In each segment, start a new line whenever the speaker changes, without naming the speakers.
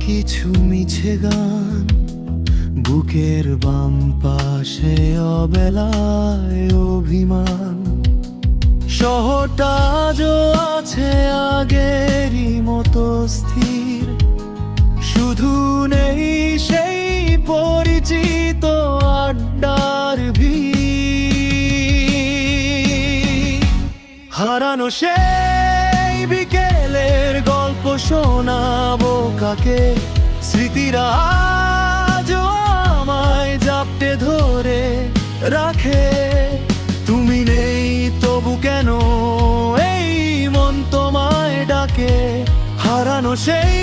কিছু মিছে গান বুকের বাম পাশে অবেলায় অভিমান। শহরটা আজও আছে আগেরই মতো স্থির, শুধু নেই সেই পরিচিত আড্ডার ভিড়। হারানো সেই বিকেলের গল্প শোনাবো কাকে? স্মৃতিরা আজও আমায় জাপটে ধরে রাখে। তুমি নেই তবু কেন এই মন তোমায় ডাকে? হারানো সেই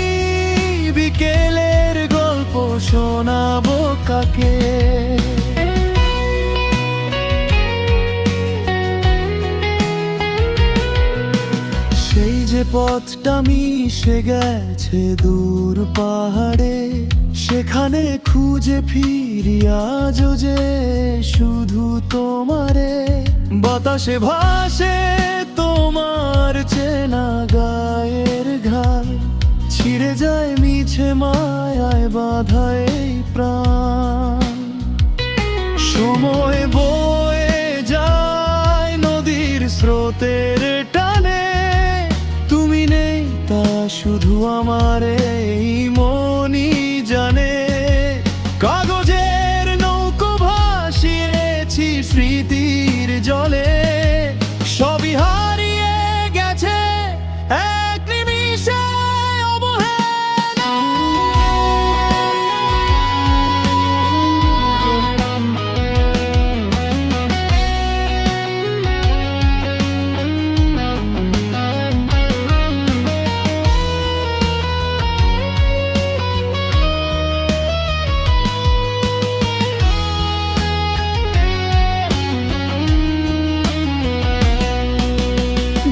বিকেলের গল্প শোনাবো কাকে? সেই যে পথটা মিশে গেছে দূর পাহাড়ে, সেখানে খুঁজে ফিরি আজও যে শুধু তোমারে। বাতাসে ভাসে তোমার চেনা গায়ের ঘাম, ছিঁড়ে যায় মিছে মায়ায় বাঁধা এই প্রাণ। সময় বয়ে যায় নদীর স্রোতের টানে, তুমি নেই তা শুধু আমার এই মনই জানে। কাগজের নৌকো ভাসিয়েছি স্মৃতির জলে, সবই হারিয়ে গেছে এক নিমিষে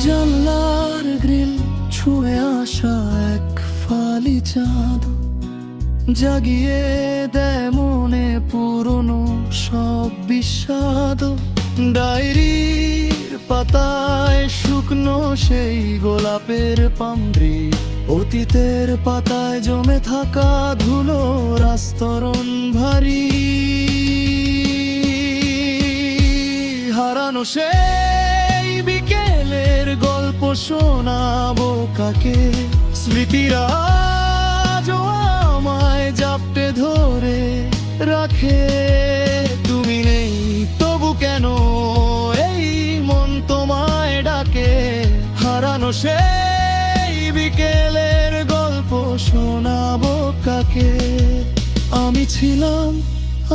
জানলার গ্রিল ছুঁয়ে আসা এক ফালি চাঁদ জাগিয়ে দেয় মনে পুরনো সব বিষাদ। ডায়েরির পাতায় শুকনো সেই গোলাপের পামড়ি, অতীতের পাতায় জমে থাকা ধুলোর আস্তরণ ভারী। হারানো সেই বিকেলের গল্প শোনাবো কাকে? স্মৃতিরা আজও আমায় জাপটে ধরে রাখে। তুমি নেই তবু কেন এই মন তোমায় ডাকে? হারানো সেই বিকেলের গল্প শোনাবো কাকে? আমি ছিলাম,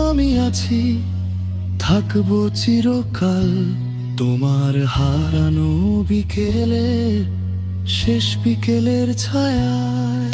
আমি আছি, থাকবো চিরকাল তোমার হারানো বিকেলের শেষ বিকেলের ছায়ায়।